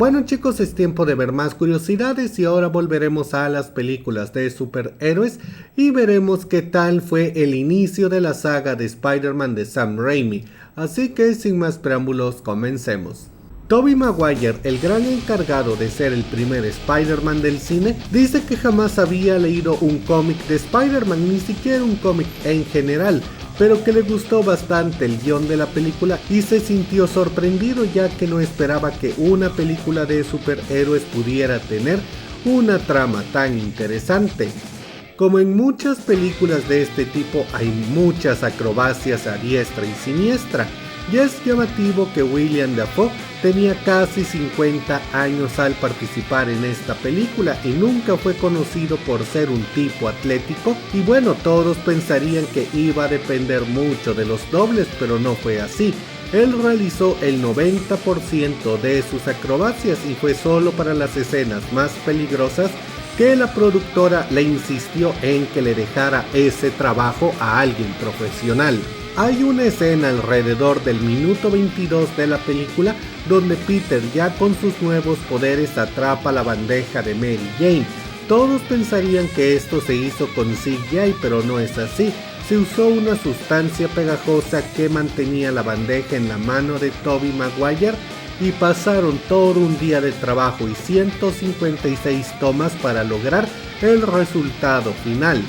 Bueno chicos, es tiempo de ver más curiosidades y ahora volveremos a las películas de superhéroes y veremos qué tal fue el inicio de la saga de Spider-Man de Sam Raimi. Así que sin más preámbulos, comencemos. Tobey Maguire, el gran encargado de ser el primer Spider-Man del cine, dice que jamás había leído un cómic de Spider-Man, ni siquiera un cómic en general, pero que le gustó bastante el guión de la película y se sintió sorprendido ya que no esperaba que una película de superhéroes pudiera tener una trama tan interesante. Como en muchas películas de este tipo hay muchas acrobacias a diestra y siniestra, y es llamativo que William Dafoe tenía casi 50 años al participar en esta película y nunca fue conocido por ser un tipo atlético, y bueno, todos pensarían que iba a depender mucho de los dobles, pero no fue así. Él realizó el 90% de sus acrobacias y fue solo para las escenas más peligrosas que la productora le insistió en que le dejara ese trabajo a alguien profesional. Hay una escena alrededor del minuto 22 de la película donde Peter, ya con sus nuevos poderes, atrapa la bandeja de Mary Jane. Todos pensarían que esto se hizo con CGI, pero no es así. Se usó una sustancia pegajosa que mantenía la bandeja en la mano de Tobey Maguire y pasaron todo un día de trabajo y 156 tomas para lograr el resultado final.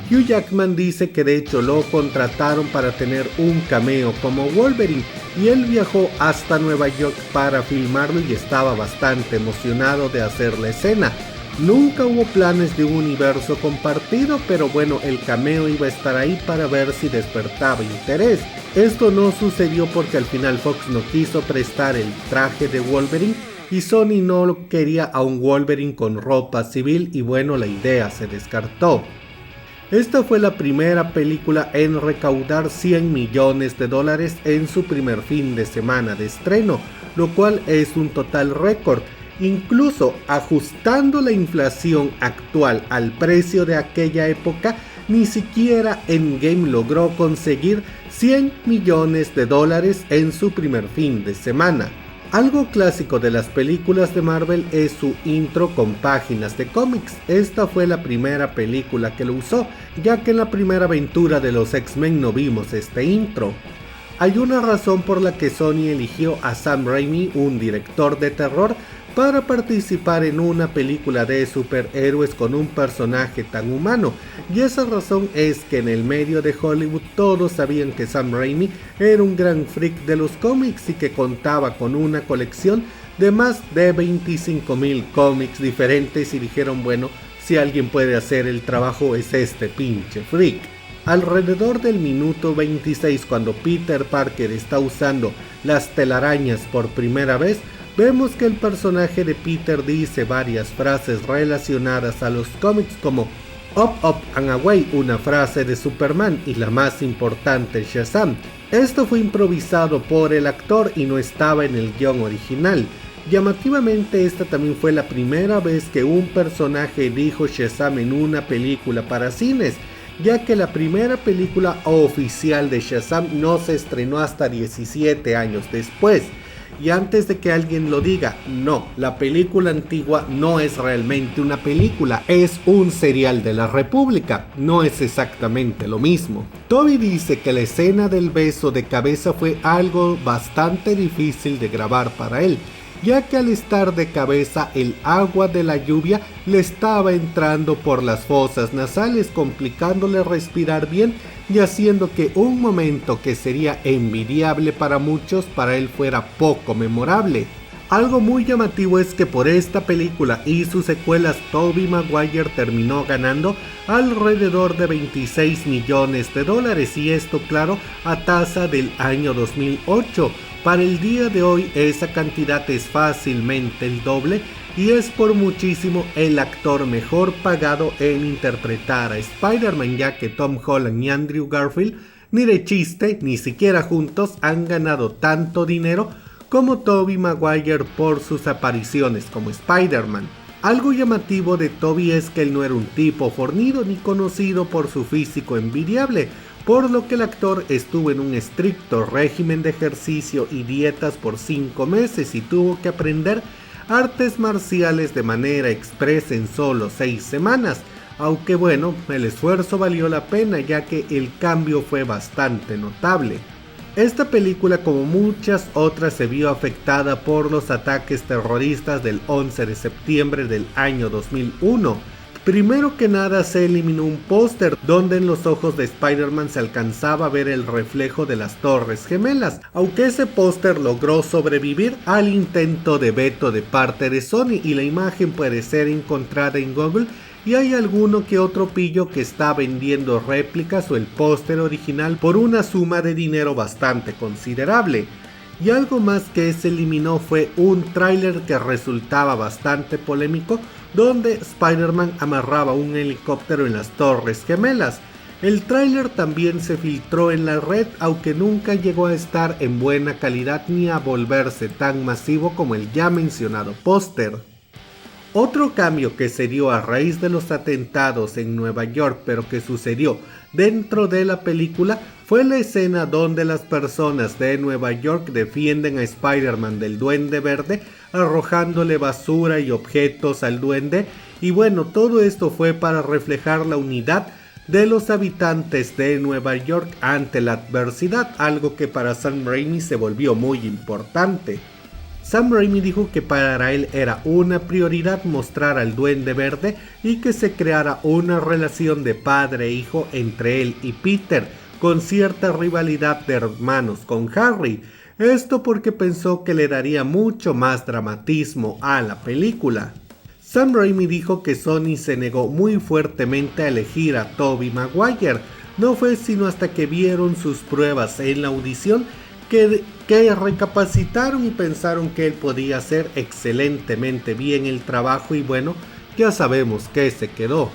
Hugh Jackman dice que de hecho lo contrataron para tener un cameo como Wolverine y él viajó hasta Nueva York para filmarlo y estaba bastante emocionado de hacer la escena. Nunca hubo planes de un universo compartido, pero bueno, el cameo iba a estar ahí para ver si despertaba interés. Esto no sucedió porque al final Fox no quiso prestar el traje de Wolverine y Sony no quería a un Wolverine con ropa civil y bueno, la idea se descartó. Esta fue la primera película en recaudar $100 millones en su primer fin de semana de estreno, lo cual es un total récord. Incluso ajustando la inflación actual al precio de aquella época, ni siquiera Endgame logró conseguir $100 millones en su primer fin de semana. Algo clásico de las películas de Marvel es su intro con páginas de cómics. Esta fue la primera película que lo usó, ya que en la primera aventura de los X-Men no vimos este intro. Hay una razón por la que Sony eligió a Sam Raimi, un director de terror, para participar en una película de superhéroes con un personaje tan humano, y esa razón es que en el medio de Hollywood todos sabían que Sam Raimi era un gran freak de los cómics y que contaba con una colección de más de 25,000 cómics diferentes y dijeron, bueno, si alguien puede hacer el trabajo es este pinche freak. Alrededor del minuto 26, cuando Peter Parker está usando las telarañas por primera vez, vemos que el personaje de Peter dice varias frases relacionadas a los cómics como Up, Up and Away, una frase de Superman, y la más importante, Shazam. Esto fue improvisado por el actor y no estaba en el guión original. Llamativamente, esta también fue la primera vez que un personaje dijo Shazam en una película para cines, ya que la primera película oficial de Shazam no se estrenó hasta 17 años después. Y antes de que alguien lo diga, no, la película antigua no es realmente una película, es un serial de la República, no es exactamente lo mismo. Tobey dice que la escena del beso de cabeza fue algo bastante difícil de grabar para él, ya que al estar de cabeza el agua de la lluvia le estaba entrando por las fosas nasales, complicándole respirar bien y haciendo que un momento que sería envidiable para muchos, para él fuera poco memorable. Algo muy llamativo es que por esta película y sus secuelas Tobey Maguire terminó ganando alrededor de $26 millones y esto claro a tasa del año 2008. Para el día de hoy esa cantidad es fácilmente el doble y es por muchísimo el actor mejor pagado en interpretar a Spider-Man, ya que Tom Holland y Andrew Garfield ni de chiste, ni siquiera juntos han ganado tanto dinero como Tobey Maguire por sus apariciones como Spider-Man. Algo llamativo de Tobey es que él no era un tipo fornido ni conocido por su físico envidiable, por lo que el actor estuvo en un estricto régimen de ejercicio y dietas por 5 meses y tuvo que aprender artes marciales de manera expresa en solo 6 semanas, aunque bueno, el esfuerzo valió la pena ya que el cambio fue bastante notable. Esta película, como muchas otras, se vio afectada por los ataques terroristas del 11 de septiembre del año 2001. Primero que nada se eliminó un póster donde en los ojos de Spider-Man se alcanzaba a ver el reflejo de las Torres Gemelas, aunque ese póster logró sobrevivir al intento de veto de parte de Sony y la imagen puede ser encontrada en Google y hay alguno que otro pillo que está vendiendo réplicas o el póster original por una suma de dinero bastante considerable. Y algo más que se eliminó fue un tráiler que resultaba bastante polémico donde Spider-Man amarraba un helicóptero en las Torres Gemelas. El tráiler también se filtró en la red, aunque nunca llegó a estar en buena calidad ni a volverse tan masivo como el ya mencionado póster. Otro cambio que se dio a raíz de los atentados en Nueva York, pero que sucedió dentro de la película, fue la escena donde las personas de Nueva York defienden a Spider-Man del Duende Verde, arrojándole basura y objetos al duende, y bueno, todo esto fue para reflejar la unidad de los habitantes de Nueva York ante la adversidad, algo que para Sam Raimi se volvió muy importante. Sam Raimi dijo que para él era una prioridad mostrar al Duende Verde y que se creara una relación de padre e hijo entre él y Peter, con cierta rivalidad de hermanos con Harry. Esto porque pensó que le daría mucho más dramatismo a la película. Sam Raimi dijo que Sony se negó muy fuertemente a elegir a Tobey Maguire. No fue sino hasta que vieron sus pruebas en la audición que recapacitaron y pensaron que él podía hacer excelentemente bien el trabajo y bueno, ya sabemos que se quedó.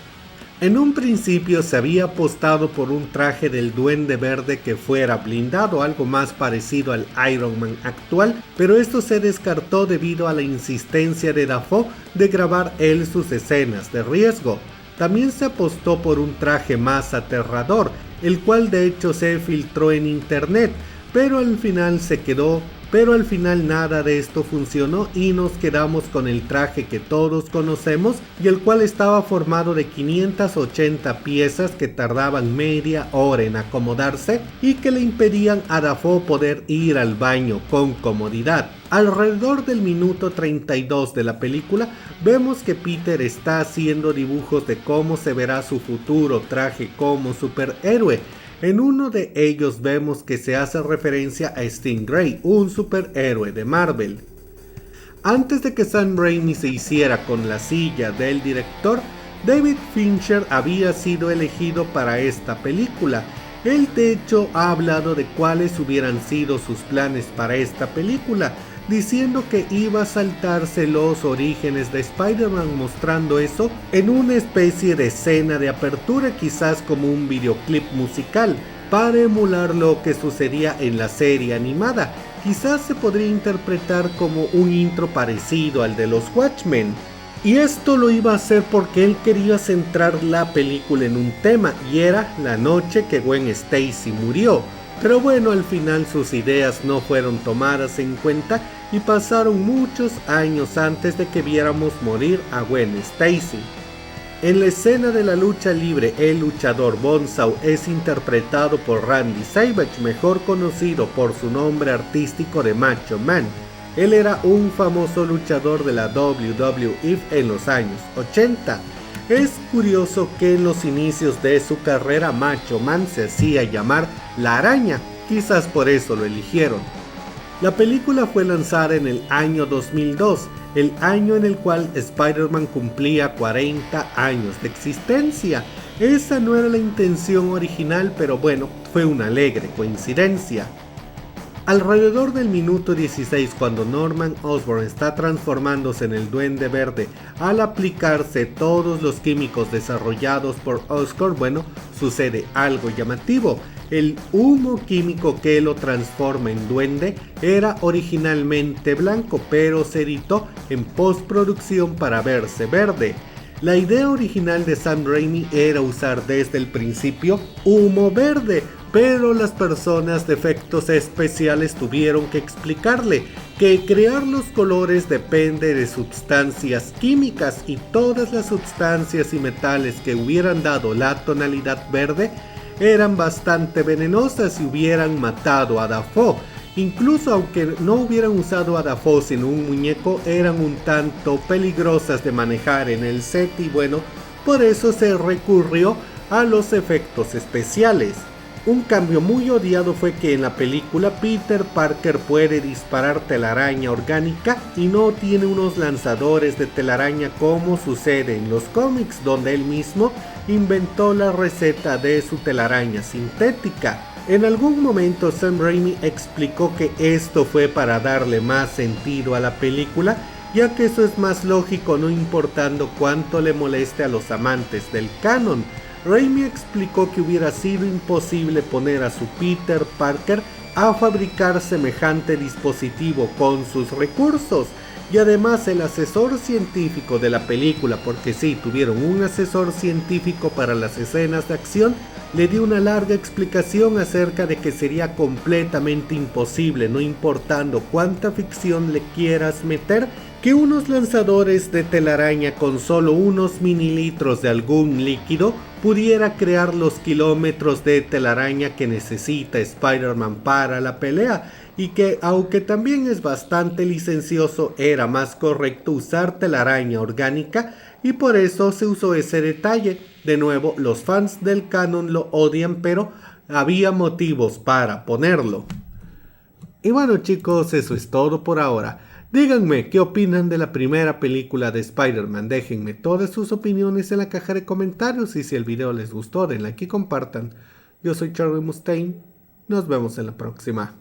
En un principio se había apostado por un traje del Duende Verde que fuera blindado, algo más parecido al Iron Man actual, pero esto se descartó debido a la insistencia de Dafoe de grabar él sus escenas de riesgo. También se apostó por un traje más aterrador, el cual de hecho se filtró en internet, pero al final nada de esto funcionó y nos quedamos con el traje que todos conocemos y el cual estaba formado de 580 piezas que tardaban media hora en acomodarse y que le impedían a Dafoe poder ir al baño con comodidad. Alrededor del minuto 32 de la película vemos que Peter está haciendo dibujos de cómo se verá su futuro traje como superhéroe. En uno de ellos vemos que se hace referencia a Stingray, un superhéroe de Marvel. Antes de que Sam Raimi se hiciera con la silla del director, David Fincher había sido elegido para esta película. Él de hecho ha hablado de cuáles hubieran sido sus planes para esta película, diciendo que iba a saltarse los orígenes de Spider-Man, mostrando eso en una especie de escena de apertura, quizás como un videoclip musical, para emular lo que sucedía en la serie animada. Quizás se podría interpretar como un intro parecido al de los Watchmen. Y esto lo iba a hacer porque él quería centrar la película en un tema, y era la noche que Gwen Stacy murió. Pero bueno, al final sus ideas no fueron tomadas en cuenta y pasaron muchos años antes de que viéramos morir a Gwen Stacy. En la escena de la lucha libre, el luchador Bonesaw es interpretado por Randy Savage, mejor conocido por su nombre artístico de Macho Man. Él era un famoso luchador de la WWF en los años 80. Es curioso que en los inicios de su carrera Macho Man se hacía llamar La Araña, quizás por eso lo eligieron. La película fue lanzada en el año 2002, el año en el cual Spider-Man cumplía 40 años de existencia. Esa no era la intención original, pero bueno, fue una alegre coincidencia. Alrededor del minuto 16, cuando Norman Osborn está transformándose en el Duende Verde al aplicarse todos los químicos desarrollados por Oscorp, bueno, sucede algo llamativo. El humo químico que lo transforma en duende era originalmente blanco, pero se editó en postproducción para verse verde. La idea original de Sam Raimi era usar desde el principio humo verde, pero las personas de efectos especiales tuvieron que explicarle que crear los colores depende de sustancias químicas y todas las sustancias y metales que hubieran dado la tonalidad verde eran bastante venenosas y hubieran matado a Dafoe. Incluso aunque no hubieran usado a Dafoe sino un muñeco, eran un tanto peligrosas de manejar en el set y bueno, por eso se recurrió a los efectos especiales. Un cambio muy odiado fue que en la película Peter Parker puede disparar telaraña orgánica y no tiene unos lanzadores de telaraña como sucede en los cómics, donde él mismo inventó la receta de su telaraña sintética. En algún momento Sam Raimi explicó que esto fue para darle más sentido a la película, ya que eso es más lógico no importando cuánto le moleste a los amantes del canon. Raimi explicó que hubiera sido imposible poner a su Peter Parker a fabricar semejante dispositivo con sus recursos, y además el asesor científico de la película, porque sí, tuvieron un asesor científico para las escenas de acción, le dio una larga explicación acerca de que sería completamente imposible, no importando cuánta ficción le quieras meter, que unos lanzadores de telaraña con solo unos mililitros de algún líquido pudiera crear los kilómetros de telaraña que necesita Spider-Man para la pelea, y que aunque también es bastante licencioso, era más correcto usar telaraña orgánica y por eso se usó ese detalle. De nuevo, los fans del canon lo odian, pero había motivos para ponerlo. Y bueno chicos, eso es todo por ahora. Díganme qué opinan de la primera película de Spider-Man, déjenme todas sus opiniones en la caja de comentarios y si el video les gustó den like y compartan. Yo soy Charlie Mustaine, nos vemos en la próxima.